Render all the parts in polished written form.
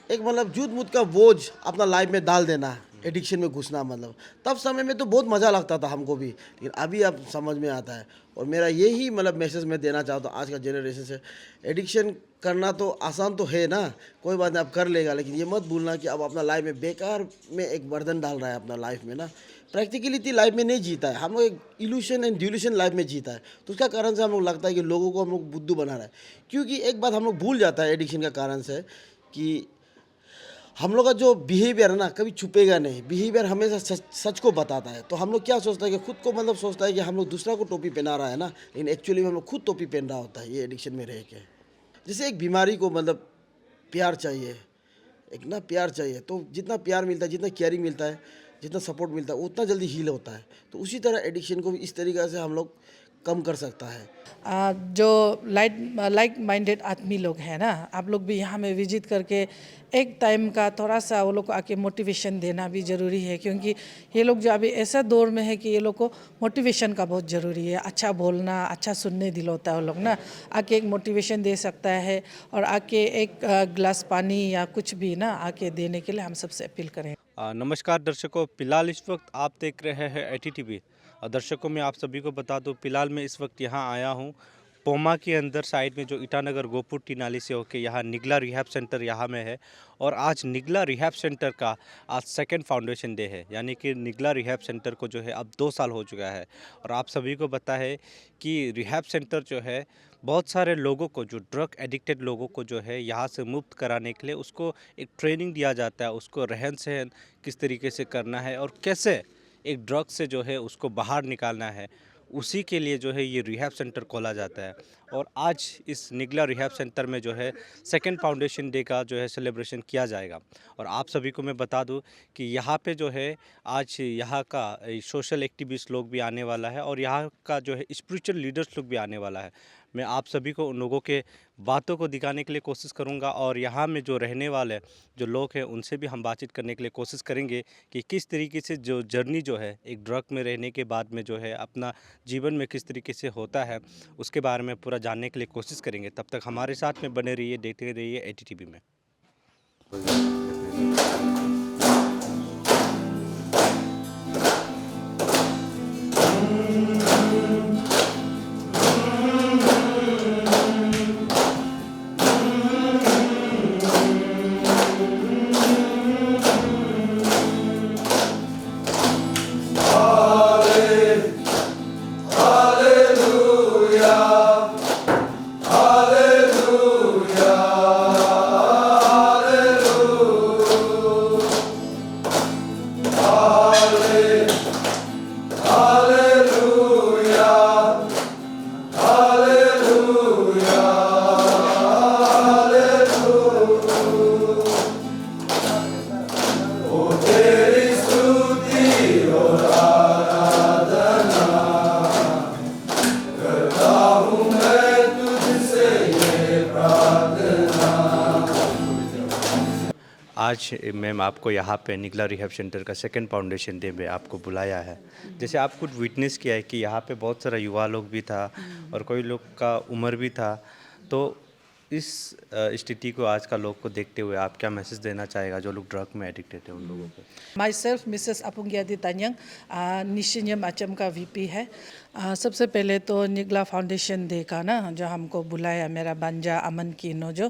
एक मतलब झूठ मूठ का बोझ अपना लाइफ में डाल देना, एडिक्शन में घुसना, मतलब तब समय में तो बहुत मज़ा लगता था हमको भी, लेकिन अभी अब समझ में आता है। और मेरा यही मतलब मैसेज मैं देना चाहता हूँ आज का जनरेशन से, एडिक्शन करना तो आसान तो है ना, कोई बात नहीं आप कर लेगा, लेकिन ये मत भूलना कि अब अपना लाइफ में बेकार में एक बर्डन डाल रहा है अपना लाइफ में ना। प्रैक्टिकलिटी लाइफ में नहीं जीता है, हम लोग एक इल्यूशन एंड ड्यूलेशन लाइफ में जीता है, तो उसका कारण से हम लोग लगता है कि लोगों को हम लोग बुद्धू बना रहा है। क्योंकि एक बात हम लोग भूल जाता है एडिक्शन का कारण से, कि हम लोग का जो बिहेवियर है ना कभी छुपेगा नहीं, बिहेवियर हमेशा सच सच को बताता है। तो हम लोग क्या सोचता है कि खुद को मतलब सोचता है कि हम लोग दूसरा को टोपी पहना रहा है ना, लेकिन एक्चुअली हम लोग खुद टोपी पहन रहा होता है ये एडिक्शन में रह के। जैसे एक बीमारी को मतलब प्यार चाहिए, एक ना प्यार चाहिए, तो जितना प्यार मिलता है, जितना केयरिंग मिलता है, जितना सपोर्ट मिलता है, उतना जल्दी हील होता है। तो उसी तरह एडिक्शन को भी इस तरीक़े से हम लोग कम कर सकता है। जो लाइक माइंडेड आदमी लोग हैं ना, आप लोग भी यहाँ में विजिट करके एक टाइम का थोड़ा सा वो लोग को आके मोटिवेशन देना भी ज़रूरी है, क्योंकि ये लोग जो अभी ऐसा दौर में है कि ये लोग को मोटिवेशन का बहुत ज़रूरी है। अच्छा बोलना, अच्छा सुनने दिल होता है वो लोग ना, आके एक मोटिवेशन दे सकता है, और आके एक गिलास पानी या कुछ भी ना आके देने के लिए हम सबसे अपील करें। नमस्कार दर्शकों, फिलहाल इस वक्त आप देख रहे हैं ATTV। दर्शकों मैं आप सभी को बता दूं, फिलहाल मैं इस वक्त यहाँ आया हूँ पोमा के अंदर साइड में, जो ईटानगर गोपुर टीनाली से होके यहाँ निगला रिहैब सेंटर यहाँ में है। और आज निगला रिहैब सेंटर का आज सेकंड फाउंडेशन डे है, यानी कि निगला रिहैब सेंटर को जो है अब 2 साल हो चुका है। और आप सभी को पता है कि रिहैब सेंटर जो है बहुत सारे लोगों को, जो ड्रग एडिक्टेड लोगों को जो है यहाँ से मुक्त कराने के लिए उसको एक ट्रेनिंग दिया जाता है, उसको रहन सहन किस तरीके से करना है और कैसे एक ड्रग से जो है उसको बाहर निकालना है, उसी के लिए जो है ये रिहैब सेंटर खोला जाता है। और आज इस निगला रिहैब सेंटर में जो है सेकंड फाउंडेशन डे का जो है सेलिब्रेशन किया जाएगा। और आप सभी को मैं बता दूं कि यहाँ पे जो है आज यहाँ का सोशल एक्टिविस्ट लोग भी आने वाला है, और यहाँ का जो है स्पिरिचुअल लीडर्स लोग भी आने वाला है। मैं आप सभी को उन लोगों के बातों को दिखाने के लिए कोशिश करूंगा, और यहाँ में जो रहने वाले जो लोग हैं उनसे भी हम बातचीत करने के लिए कोशिश करेंगे कि किस तरीके से जो जर्नी जो है एक ड्रग में रहने के बाद में जो है अपना जीवन में किस तरीके से होता है, उसके बारे में पूरा जानने के लिए कोशिश करेंगे। तब तक हमारे साथ में बने रहिए, देखते रहिए ATTV में। आज मैम आपको यहाँ पे निगला रिहैब सेंटर का सेकंड फाउंडेशन डे में आपको बुलाया है। जैसे आप कुछ विटनेस किया है कि यहाँ पे बहुत सारा युवा लोग भी था और कोई लोग का उम्र भी था, तो इस स्थिति को आज का लोग को देखते हुए आप क्या मैसेज देना चाहेगा जो लोग ड्रग में एडिक्टेड है उन लोगों को? माई सेल्फ मिसेस अपुंगियादी तान्यंग, निशिन्यम आचम का VP है। सबसे पहले तो निगला फाउंडेशन डे का ना जो हमको बुलाया मेरा बंजा अमन की नो जो,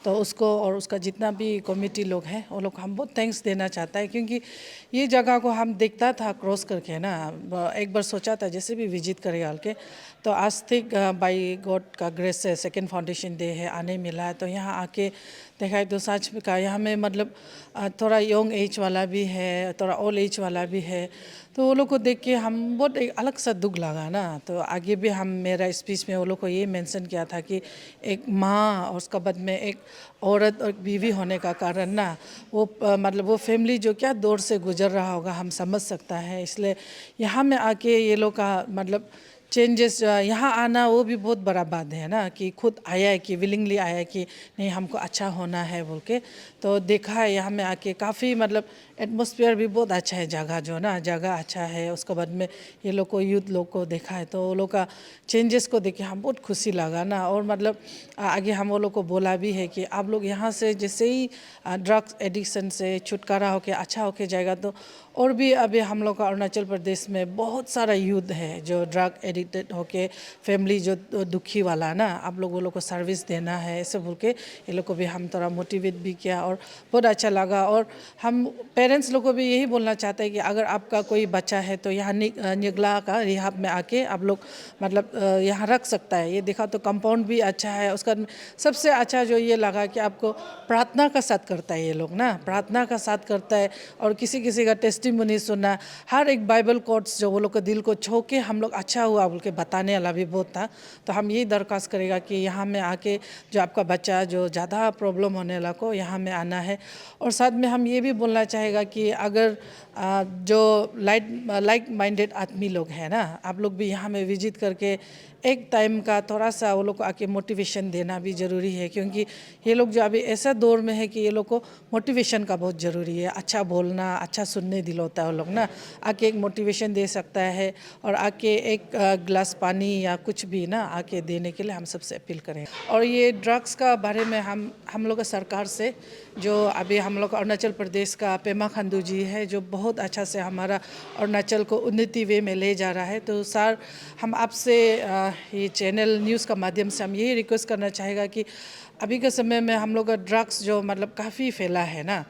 तो उसको और उसका जितना भी कमेटी लोग हैं वो लोग हम बहुत थैंक्स देना चाहता है, क्योंकि ये जगह को हम देखता था क्रॉस करके ना, एक बार सोचा था जैसे भी विजिट करेगा के, तो आज तक बाई गॉड का ग्रेस से सेकेंड फाउंडेशन डे है आने मिला है। तो यहाँ आके देखा है तो सच में का यहाँ में मतलब थोड़ा यंग एज वाला भी है, थोड़ा ओल्ड एज वाला भी है, तो वो लोग को देख के हम बहुत एक अलग सा दुख लगा ना। तो आगे भी हम मेरा स्पीच में वो लोग को ये मेंशन किया था कि एक माँ और उसका बाद में एक औरत और बीवी होने का कारण ना वो मतलब वो फैमिली जो क्या दौर से गुजर रहा होगा हम समझ सकता है। इसलिए यहाँ में आके ये लोग का मतलब चेंजेस यहाँ आना वो भी बहुत बड़ा बात है ना, कि खुद आया है, कि विलिंगली आया है कि नहीं हमको अच्छा होना है बोल के। तो देखा है यहाँ में आके काफ़ी मतलब एटमॉस्फेयर भी बहुत अच्छा है, जगह जो ना जगह अच्छा है। उसके बाद में ये लोग को यूथ लोग को देखा है, तो वो लोग का चेंजेस को देख के हम बहुत खुशी लगा ना। और मतलब आगे हम वो लोग को बोला भी है कि आप लोग यहाँ से जैसे ही ड्रग्स एडिक्शन से छुटकारा होके अच्छा होके जाएगा, तो और भी अभी हम लोग का अरुणाचल प्रदेश में बहुत सारा यूथ है जो ड्रग एडिक्टेड होके फैमिली जो दुखी वाला ना, आप लोग वो लोग को सर्विस देना है ऐसे बोल के ये लोग को भी हम थोड़ा मोटिवेट भी किया और बहुत अच्छा लगा। और हम पेरेंट्स लोग को भी यही बोलना चाहते हैं कि अगर आपका कोई बच्चा है तो यहाँ निगला का रिहाब में आके आप लोग मतलब यहाँ रख सकता है। ये देखा तो कंपाउंड भी अच्छा है। उसका सबसे अच्छा जो ये लगा कि आपको प्रार्थना का साथ करता है, ये लोग ना प्रार्थना का साथ करता है। और किसी किसी का टेस्टिमनी सुनना, हर एक बाइबल कोट्स जो वो लोग को दिल को छू के हम लोग अच्छा हुआ बोल के बताने वाला भी बहुत था। तो हम यही दरख्वास्त करेगा कि यहाँ में आके जो आपका बच्चा जो ज़्यादा प्रॉब्लम होने वाला को यहाँ में आना है। और साथ में हम ये भी बोलना चाहेगा कि अगर जो लाइक माइंडेड आदमी लोग हैं ना, आप लोग भी यहाँ में विजिट करके एक टाइम का थोड़ा सा वो लोग को आके मोटिवेशन देना भी ज़रूरी है। क्योंकि ये लोग जो अभी ऐसा दौर में है कि ये लोग को मोटिवेशन का बहुत ज़रूरी है। अच्छा बोलना, अच्छा सुनने दिल होता है वो लोग ना, आके एक मोटिवेशन दे सकता है। और आके एक गिलास पानी या कुछ भी ना आके देने के लिए हम सबसे अपील करें। और ये ड्रग्स का बारे में हम लोग सरकार से जो अभी हम लोग अरुणाचल प्रदेश का पेमा खांडू जी है, जो बहुत अच्छा से हमारा अरुणाचल को उन्नति वे में ले जा रहा है। तो सर हम आपसे ये चैनल न्यूज़ का माध्यम से हम यही रिक्वेस्ट करना चाहेगा कि अभी के समय में हम लोग का ड्रग्स जो मतलब काफ़ी फैला है ना,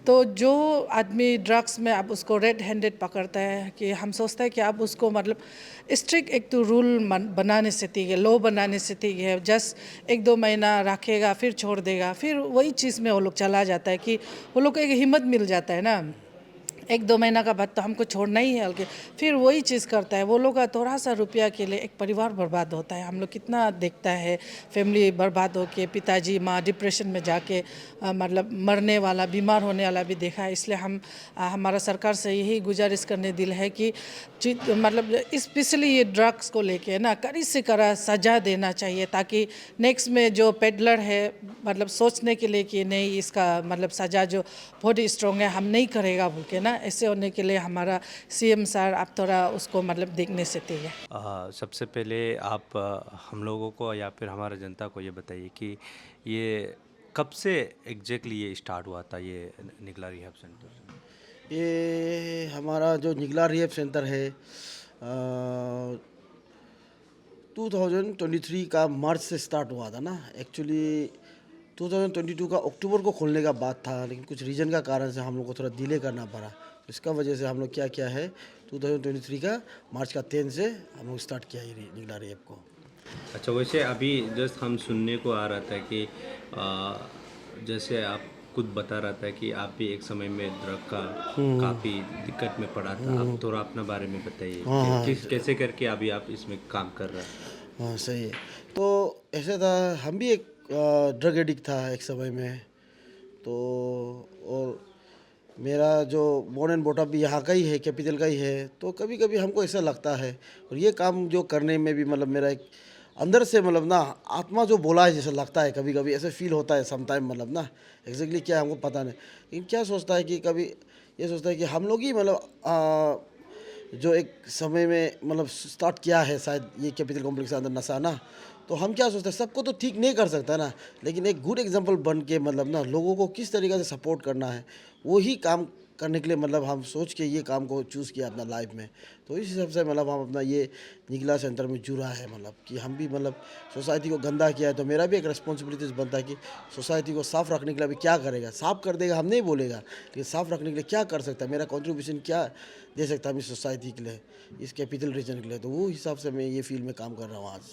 तो जो आदमी ड्रग्स में आप उसको रेड हैंडेड पकड़ता है कि हम सोचते हैं कि आप उसको मतलब स्ट्रिक्ट एक तो रूल बनाने से ठीक है, लॉ बनाने से ठीक है। जस्ट 1-2 महीना रखेगा फिर छोड़ देगा, फिर वही चीज़ में वो लोग चला जाता है कि वो लोग को एक हिम्मत मिल जाता है ना, 1-2 महीना का बाद तो हमको छोड़ना ही है, हल्के फिर वही चीज़ करता है। वो लोग का थोड़ा सा रुपया के लिए एक परिवार बर्बाद होता है। हम लोग कितना देखता है फैमिली बर्बाद हो के पिताजी माँ डिप्रेशन में जाके मतलब मरने वाला, बीमार होने वाला भी देखा है। इसलिए हम हमारा सरकार से यही गुजारिश करने दिल है कि मतलब स्पेशली ये ड्रग्स को लेके ना कड़ी से कड़ा सज़ा देना चाहिए, ताकि नेक्स्ट में जो पेडलर है मतलब सोचने के लिए कि नहीं इसका मतलब सज़ा जो बहुत ही स्ट्रॉन्ग है, हम नहीं करेगा बोल के ना। ऐसे होने के लिए हमारा सीएम सर आप थोड़ा उसको मतलब देखने से चाहिए। सबसे पहले आप हम लोगों को या फिर हमारा जनता को ये बताइए कि ये कब से एग्जैक्टली ये स्टार्ट हुआ था, ये निगला रिहैब सेंटर? ये हमारा जो निगला रिहैब सेंटर है 2023 का मार्च से स्टार्ट हुआ था ना। एक्चुअली 2022 का अक्टूबर को खोलने का बात था, लेकिन कुछ रीज़न का कारण से हम लोग को थोड़ा डिले करना पड़ा। तो इसका वजह से हम लोग क्या किया है 2023 का मार्च का 10 से हम लोग स्टार्ट किया है निगला रिहैब को। अच्छा, वैसे अभी जस्ट हम सुनने को आ रहा था कि जैसे आप खुद बता रहा था कि आप भी एक समय में ड्रग का काफ़ी दिक्कत में पड़ा था। आप थोड़ा अपना बारे में बताइए कि कैसे करके अभी आप इसमें काम कर रहे हैं। हाँ सही है। तो ऐसा था, हम भी एक ड्रग एडिक्ट था एक समय में। तो और मेरा जो बोर्न एंड बॉटअप भी यहाँ का ही है, कैपिटल का ही है। तो कभी कभी हमको ऐसा लगता है, और ये काम जो करने में भी मतलब मेरा एक अंदर से मतलब ना आत्मा जो बोला है जैसा लगता है, कभी कभी ऐसे फील होता है समटाइम। मतलब ना एग्जैक्टली क्या हमको पता नहीं, लेकिन क्या सोचता है कि कभी ये सोचता है कि हम लोग ही मतलब जो एक समय में मतलब स्टार्ट किया है शायद ये कैपिटल कॉम्प्लेक्स के अंदर नशा ना। तो हम क्या सोचते हैं सबको तो ठीक नहीं कर सकता ना, लेकिन एक गुड एग्जांपल बन के मतलब ना लोगों को किस तरीके से सपोर्ट करना है वही काम करने के लिए मतलब हम सोच के ये काम को चूज़ किया अपना लाइफ में। तो इस हिसाब से मतलब हम अपना ये निगला सेंटर में जुड़ा है। मतलब कि हम भी मतलब सोसाइटी को गंदा किया है तो मेरा भी एक रिस्पॉन्सिबिलिटीज बनता है कि सोसाइटी को साफ़ रखने के लिए अभी क्या करेगा। साफ़ कर देगा हम नहीं बोलेगा, लेकिन साफ़ रखने के लिए क्या कर सकता है, मेरा कंट्रीब्यूशन क्या दे सकता है इस सोसाइटी के लिए, इस कैपिटल रीजन के लिए। तो वो हिसाब से मैं ये फील्ड में काम कर रहा हूँ आज।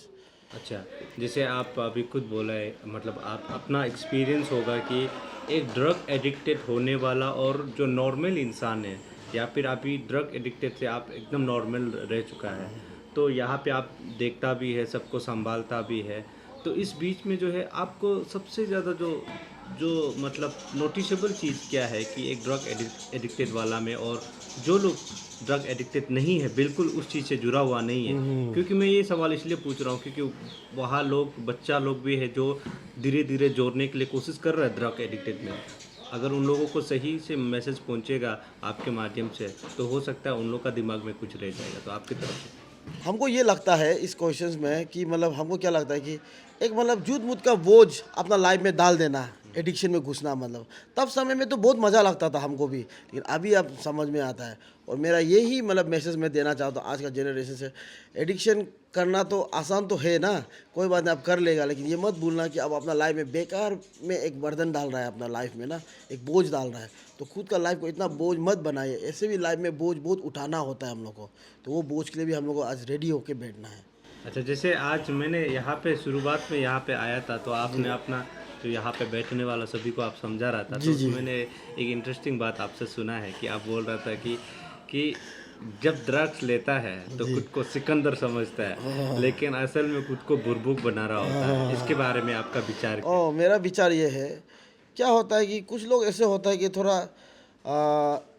अच्छा, जैसे आप अभी खुद बोला है, मतलब आप अपना एक्सपीरियंस होगा कि एक ड्रग एडिक्टेड होने वाला और जो नॉर्मल इंसान है, या फिर अभी ड्रग एडिक्टेड से आप एकदम नॉर्मल रह चुका है, तो यहाँ पे आप देखता भी है, सबको संभालता भी है। तो इस बीच में जो है आपको सबसे ज़्यादा जो जो मतलब नोटिसेबल चीज़ क्या है कि एक ड्रग एडिक्टेड वाला में और जो लोग ड्रग एडिक्टेड नहीं है, बिल्कुल उस चीज़ से जुड़ा हुआ नहीं है? क्योंकि मैं ये सवाल इसलिए पूछ रहा हूँ क्योंकि वहाँ लोग बच्चा लोग भी है जो धीरे-धीरे जोड़ने के लिए कोशिश कर रहा है ड्रग एडिक्टेड में। अगर उन लोगों को सही से मैसेज पहुँचेगा आपके माध्यम से, तो हो सकता है उन लोग का दिमाग में कुछ रह जाएगा। तो आपकी तरफ से? हमको ये लगता है इस क्वेश्चंस में कि मतलब हमको क्या लगता है कि एक मतलब झूठ मूठ का बोझ अपना लाइफ में डाल देना, एडिक्शन में घुसना, मतलब तब समय में तो बहुत मज़ा लगता था हमको भी, लेकिन अभी अब समझ में आता है। और मेरा यही मतलब मैसेज मैं देना चाहता हूँ आज का जनरेशन से, एडिक्शन करना तो आसान तो है ना, कोई बात नहीं आप कर लेगा, लेकिन ये मत भूलना कि अब अपना लाइफ में बेकार में एक बर्डन डाल रहा है अपना लाइफ में ना, एक बोझ डाल रहा है। तो खुद का लाइफ को इतना बोझ मत बनाइए, ऐसे भी लाइफ में बोझ बहुत उठाना होता है हम लोग को, तो वो बोझ के लिए भी हम लोग को आज रेडी होके बैठना है। अच्छा, जैसे आज मैंने यहाँ पे शुरुआत में यहाँ पे आया था तो आपने अपना जो यहाँ पे बैठने वाला सभी को आप समझा रहा था, तो उसमें मैंने एक इंटरेस्टिंग बात आपसे सुना है कि आप बोल रहा था कि जब ड्रग्स लेता है तो खुद को सिकंदर समझता है, लेकिन असल में खुद को बुरबुक बना रहा होता है। इसके बारे में आपका विचार क्या है? मेरा विचार ये है, क्या होता है कि कुछ लोग ऐसे होता है कि थोड़ा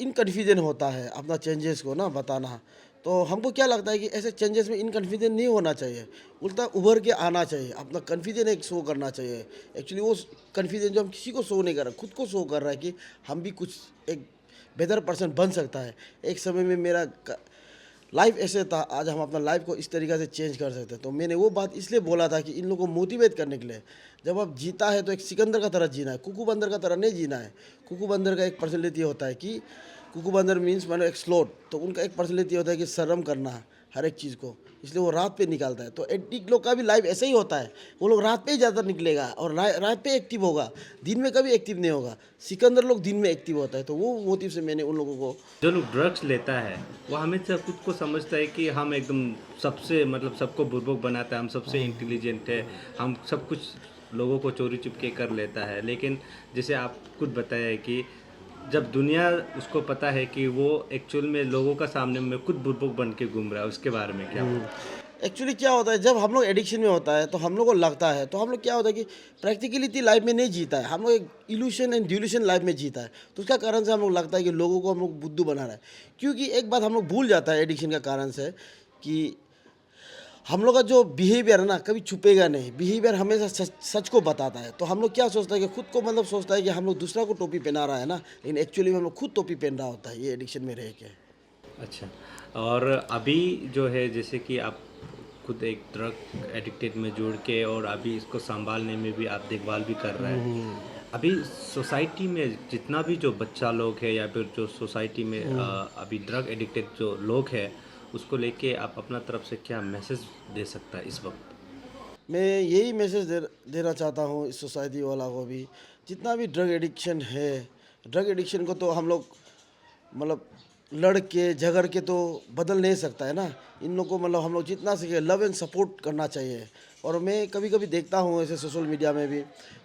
इनकन्फिडेंट होता है अपना चेंजेस को ना बताना, तो हमको क्या लगता है कि ऐसे चेंजेस में इनकन्फिडेंट नहीं होना चाहिए, उल्टा उभर के आना चाहिए, अपना कन्फिडेंस एक शो करना चाहिए। एक्चुअली वो कन्फिडेंस जो हम किसी को शो नहीं कर रहा, खुद को शो कर रहा है कि हम भी कुछ एक बेहतर पर्सन बन सकता है। एक समय में मेरा लाइफ ऐसे था, आज हम अपना लाइफ को इस तरीक़े से चेंज कर सकते हैं। तो मैंने वो बात इसलिए बोला था कि इन लोगों को मोटिवेट करने के लिए, जब आप जीता है तो एक सिकंदर का तरह जीना है, कुकू बंदर का तरह नहीं जीना है। कुकू बंदर का एक पर्सनैलिटी होता है कि कुकू बंदर मीन्स मतलब एक स्लोट, तो उनका एक पर्सनैलिटी होता है कि शर्म करना हर एक चीज़ को, इसलिए वो रात पे निकालता है। तो एडिक्ट लोग का भी लाइफ ऐसे ही होता है, वो लोग रात पे ही ज़्यादा निकलेगा और रात पे एक्टिव होगा, दिन में कभी एक्टिव नहीं होगा। सिकंदर लोग दिन में एक्टिव होता है, तो वो मोटिव से मैंने उन लोगों को। जो लोग ड्रग्स लेता है वो हमेशा खुद को समझता है कि हम एकदम सबसे मतलब सबको बुर्बक बनाता है, हम सबसे इंटेलिजेंट है, हम सब कुछ लोगों को चोरी चुपके कर लेता है। लेकिन जैसे आप खुद बताया है कि जब दुनिया उसको पता है कि वो एक्चुअल में लोगों का सामने में खुद बुर्बक बन के घूम रहा है, उसके बारे में क्या बोलते हैं? एक्चुअली क्या होता है, जब हम लोग एडिक्शन में होता है तो हम लोग को लगता है, तो हम लोग क्या होता है कि प्रैक्टिकलिटी लाइफ में नहीं जीता है, हम लोग एक इल्यूशन एंड ड्यूलेशन लाइफ में जीता है। तो उसका कारण से हम लोग लगता है कि लोगों को हम लोग बुद्धू बना रहा है, क्योंकि एक बात हम लोग भूल जाता है एडिक्शन का कारण से कि हम लोग का जो बिहेवियर है ना कभी छुपेगा नहीं, बिहेवियर हमेशा सच को बताता है। तो हम लोग क्या सोचता है कि खुद को मतलब सोचता है कि हम लोग दूसरा को टोपी पहना रहा है ना, लेकिन एक्चुअली में हम लोग खुद टोपी पहन रहा होता है ये एडिक्शन में रह के। अच्छा, और अभी जो है जैसे कि आप खुद एक ड्रग एडिक्टेड में जुड़ के और अभी इसको संभालने में भी आप देखभाल भी कर रहे हैं। अभी सोसाइटी में जितना भी जो बच्चा लोग है या फिर जो सोसाइटी में अभी ड्रग एडिक्टेड जो लोग हैं उसको लेके आप अपना तरफ से क्या मैसेज दे सकता है इस वक्त? मैं यही मैसेज देना चाहता हूँ इस सोसाइटी वाला को भी, जितना भी ड्रग एडिक्शन है, ड्रग एडिक्शन को तो हम लोग मतलब लड़ के झगड़ के तो बदल नहीं सकता है ना। इन लोग को मतलब हम लोग जितना सके लव एंड सपोर्ट करना चाहिए। और मैं कभी कभी देखता हूँ ऐसे सोशल मीडिया में भी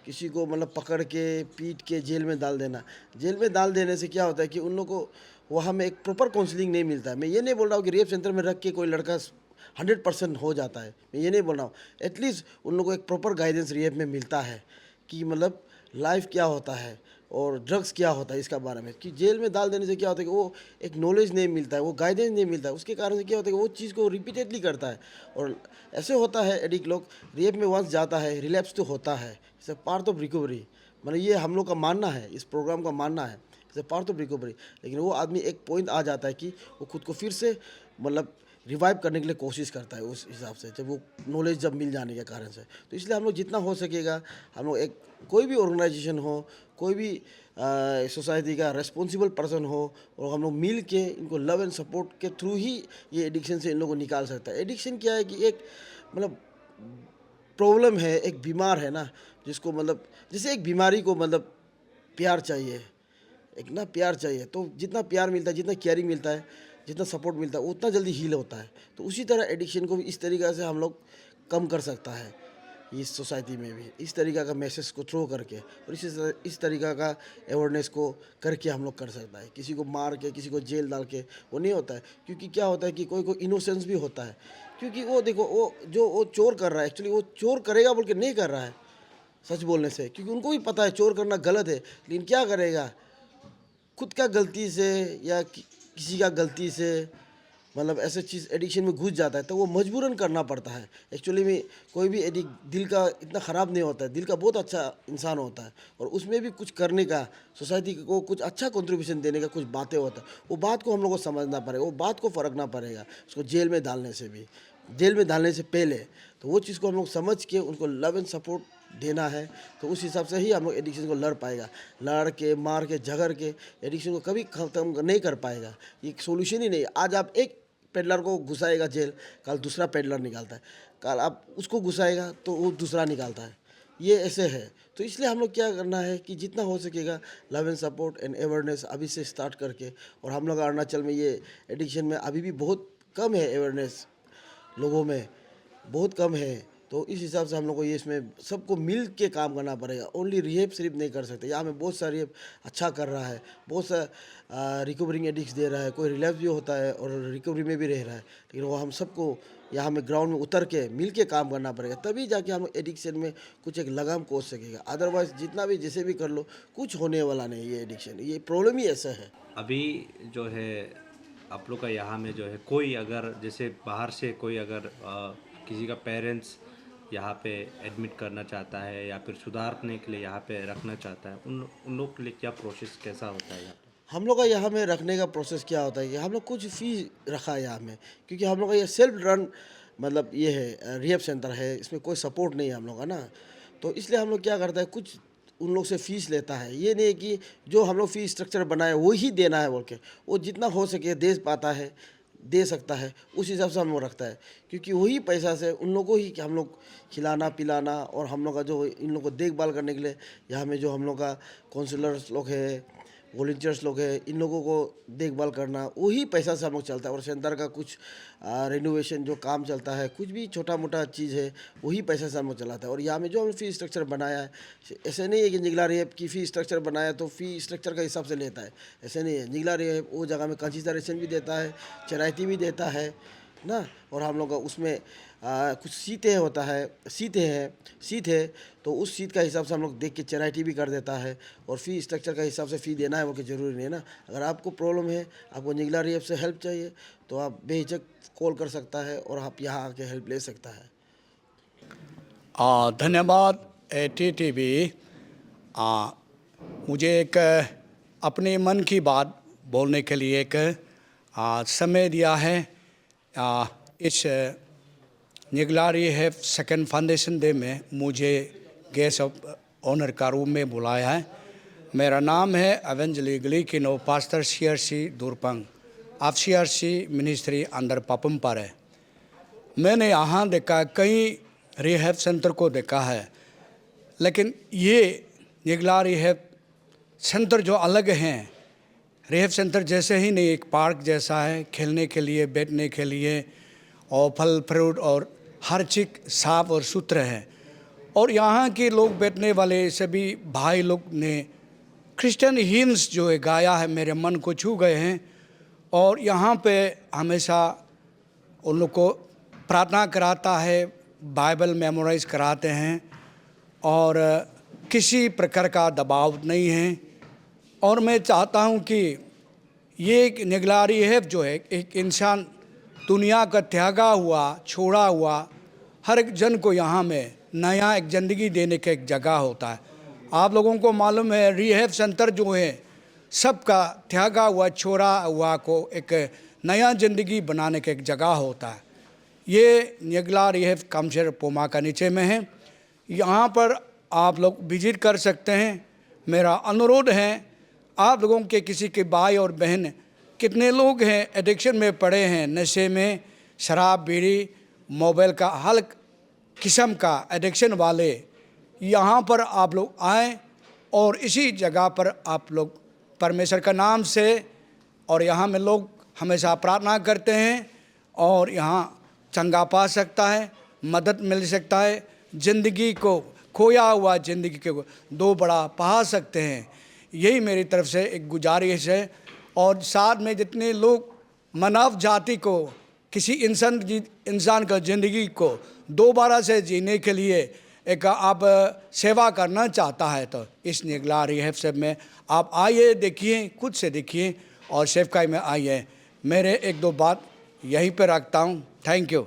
किसी को मतलब पकड़ के पीट के जेल में डाल देना। जेल में डाल देने से क्या होता है कि उन लोग को वहाँ में एक प्रॉपर काउंसलिंग नहीं मिलता है। मैं ये नहीं बोल रहा हूँ कि रेप सेंटर में रख के कोई लड़का 100% हो जाता है, मैं ये नहीं बोल रहा हूँ। एटलीस्ट उन लोगों को एक प्रॉपर गाइडेंस रिहेब में मिलता है कि मतलब लाइफ क्या होता है और ड्रग्स क्या होता है इसका बारे में। कि जेल में डाल देने से क्या होता है कि वो एक नॉलेज नहीं मिलता है, वो गाइडेंस नहीं मिलता है, उसके कारण से क्या होता है कि वो चीज़ को रिपीटेडली करता है। और ऐसे होता है एडिक्ट लोग रिहेब में वंस जाता है, रिलैप्स तो होता है, इट्स पार्ट ऑफ रिकवरी। मतलब ये हम लोग का मानना है, इस प्रोग्राम का मानना है, इट्स पार्ट ऑफ रिकवरी। लेकिन वो आदमी एक पॉइंट आ जाता है कि वो खुद को फिर से मतलब रिवाइव करने के लिए कोशिश करता है उस हिसाब से, जब वो नॉलेज जब मिल जाने के कारण से। तो इसलिए हम लोग जितना हो सकेगा, हम लोग एक कोई भी ऑर्गेनाइजेशन हो, कोई भी सोसाइटी का रेस्पॉन्सिबल पर्सन हो, और हम लोग मिल के इनको लव एंड सपोर्ट के थ्रू ही ये एडिक्शन से इन लोगों को निकाल सकता है। एडिक्शन क्या है कि एक मतलब प्रॉब्लम है, एक बीमार है ना, जिसको मतलब जैसे एक बीमारी को मतलब प्यार चाहिए, एक ना प्यार चाहिए, तो जितना प्यार मिलता है, जितना केयरिंग मिलता है, जितना सपोर्ट मिलता है, उतना जल्दी हील होता है। तो उसी तरह एडिक्शन को भी इस तरीक़े से हम लोग कम कर सकता है इस सोसाइटी में भी, इस तरीक़ा का मैसेज को थ्रो करके, और इस तरीक़ा का अवेयरनेस को करके हम लोग कर सकता है। किसी को मार के, किसी को जेल डाल के वो नहीं होता है। क्योंकि क्या होता है कि कोई इनोसेंस भी होता है, क्योंकि वो देखो वो जो वो चोर कर रहा है, एक्चुअली वो चोर करेगा बोल के नहीं कर रहा है, सच बोलने से, क्योंकि उनको भी पता है चोर करना गलत है, लेकिन क्या करेगा, खुद का गलती से या किसी का गलती से मतलब ऐसे चीज़ एडिक्शन में घुस जाता है तो वो मजबूरन करना पड़ता है। एक्चुअली में कोई भी एडिक्ट दिल का इतना ख़राब नहीं होता है, दिल का बहुत अच्छा इंसान होता है और उसमें भी कुछ करने का, सोसाइटी को कुछ अच्छा कंट्रीब्यूशन देने का कुछ बातें होता है। वो बात को हम लोग को समझना पड़ेगा, वो बात को फ़र्कना पड़ेगा, उसको जेल में डालने से भी, जेल में डालने से पहले। तो वो चीज़ को हम लोग समझ के उनको लव एंड सपोर्ट देना है, तो उस हिसाब से ही हम लोग एडिक्शन को लड़ पाएगा। लड़ के, मार के, झगड़ के एडिक्शन को कभी ख़त्म नहीं कर पाएगा। ये सोल्यूशन ही नहीं है। आज आप एक पेडलर को घुसाएगा जेल, कल दूसरा पेडलर निकालता है, कल आप उसको घुसाएगा तो वो दूसरा निकालता है। ये ऐसे है। तो इसलिए हम लोग क्या करना है कि जितना हो सकेगा love and support and awareness अभी से स्टार्ट करके, और हम लोग अरुणाचल में ये एडिक्शन में अभी भी बहुत कम है, अवेयरनेस लोगों में बहुत कम है। तो इस हिसाब से हम लोग को ये इसमें सबको मिल के काम करना पड़ेगा। ओनली रिहेब सिर्फ नहीं कर सकते। यहाँ में बहुत सा रिहेब अच्छा कर रहा है, बहुत सा रिकवरिंग एडिक्स दे रहा है, कोई रिलैप्स भी होता है और रिकवरी में भी रह रहा है। लेकिन वो हम सबको यहाँ में ग्राउंड में उतर के मिल के काम करना पड़ेगा, तभी जाके हम एडिक्शन में कुछ एक लगाम कोस सकेगा। अदरवाइज जितना भी जैसे भी कर लो कुछ होने वाला नहीं। ये एडिक्शन, ये प्रॉब्लम ही ऐसा है। अभी जो है आप लोग का यहाँ में जो है कोई अगर जैसे बाहर से कोई अगर किसी का पेरेंट्स यहाँ पे एडमिट करना चाहता है या फिर सुधारने के लिए यहाँ पे रखना चाहता है, उन लोग के लिए क्या प्रोसेस कैसा होता है यहाँ पे? हम लोग का यहाँ में रखने का प्रोसेस क्या होता है कि हम लोग कुछ फ़ीस रखा है यहाँ में, क्योंकि हम लोग का ये सेल्फ रन मतलब ये है रिहेब सेंटर है, इसमें कोई सपोर्ट नहीं है हम लोग का ना। तो इसलिए हम लोग क्या करता है, कुछ उन लोग से फ़ीस लेता है। ये नहीं है कि जो हम लोग फ़ीस स्ट्रक्चर बनाए वही देना है बोल के, वो जितना हो सके दे पाता है, दे सकता है, उस हिसाब से हम लोग रखता है। क्योंकि वही पैसा से उन लोगों को ही कि हम लोग खिलाना पिलाना, और हम लोग का जो इन लोग को देखभाल करने के लिए यहाँ में जो हम लोग का काउंसलर्स लोग है, वॉलंटियर्स लोग हैं, इन लोगों को देखभाल करना, वही पैसा से हम लोग चलता है। और सेंटर का कुछ रेनोवेशन जो काम चलता है, कुछ भी छोटा मोटा चीज़ है, वही पैसा से हम लोग चलाता है। और यहाँ में जो हम फ़ी स्ट्रक्चर बनाया है, ऐसे नहीं है कि निगला रिहेब की फ़ी स्ट्रक्चर बनाया तो फ़ी स्ट्रक्चर का हिसाब से लेता है, ऐसे नहीं है। निगला रिहेब वो जगह में कंसिडरेशन भी देता है, चराइती भी देता है ना। और हम लोग का उसमें कुछ सीटें होता है, सीट है तो उस सीट का हिसाब से हम लोग देख के चराइटी भी कर देता है। और फ़ी स्ट्रक्चर का हिसाब से फ़ी देना है वो कि ज़रूरी नहीं है ना। अगर आपको प्रॉब्लम है, आपको निगला रिहेब से हेल्प चाहिए, तो आप बेहिचक कॉल कर सकता है और आप यहाँ आके हेल्प ले सकता है। धन्यवाद ATTV। मुझे एक अपने मन की बात बोलने के लिए एक समय दिया है। इस निगला रिहेब सेकंड फाउंडेशन डे में मुझे गेस्ट ऑफ ऑनर का रूम में बुलाया है। मेरा नाम है एवेंजली ग्लीकिनो, पास्टर CRC दुरपंग, आप CRC मिनिस्ट्री अंडर पापमपार है। मैंने यहाँ देखा कई रिहेब सेंटर को देखा है, लेकिन ये निगला रिहेब सेंटर जो अलग हैं, रिहेब सेंटर जैसे ही नहीं, एक पार्क जैसा है, खेलने के लिए, बैठने के लिए, और फल फ्रूट और हर चीज़ साफ और सुथरा है। और यहाँ के लोग बैठने वाले सभी भाई लोग ने क्रिश्चियन हिम्स जो है गाया है, मेरे मन को छू गए हैं। और यहाँ पे हमेशा उन लोग को प्रार्थना कराता है, बाइबल मेमोराइज कराते हैं, और किसी प्रकार का दबाव नहीं है। और मैं चाहता हूँ कि ये निगला रिहेब जो है, एक इंसान दुनिया का त्यागा हुआ, छोड़ा हुआ हर एक जन को यहाँ में नया एक ज़िंदगी देने का एक जगह होता है। आप लोगों को मालूम है, रिहेब सेंटर जो है सबका त्यागा हुआ, छोड़ा हुआ को एक नया ज़िंदगी बनाने का एक जगह होता है। ये निगला रिहेब कमशेर पोमा का नीचे में है। यहाँ पर आप लोग विजिट कर सकते हैं। मेरा अनुरोध है, आप लोगों के किसी के भाई और बहन कितने लोग हैं एडिक्शन में पड़े हैं, नशे में, शराब बीड़ी मोबाइल का हर किस्म का एडिक्शन वाले, यहाँ पर आप लोग आएँ और इसी जगह पर आप लोग परमेश्वर का नाम से, और यहाँ में लोग हमेशा प्रार्थना करते हैं और यहाँ चंगा पा सकता है, मदद मिल सकता है, ज़िंदगी को, खोया हुआ ज़िंदगी को दो बड़ा पा सकते हैं। यही मेरी तरफ से एक गुजारिश है। और साथ में जितने लोग मानव जाति को, किसी इंसान का ज़िंदगी को दोबारा से जीने के लिए एक आप सेवा करना चाहता है तो इस निगला रिहैब सेंटर में आप आइए, देखिए, खुद से देखिए और सेवकाई में आइए। मेरे एक दो बात यहीं पे रखता हूँ। Thank you.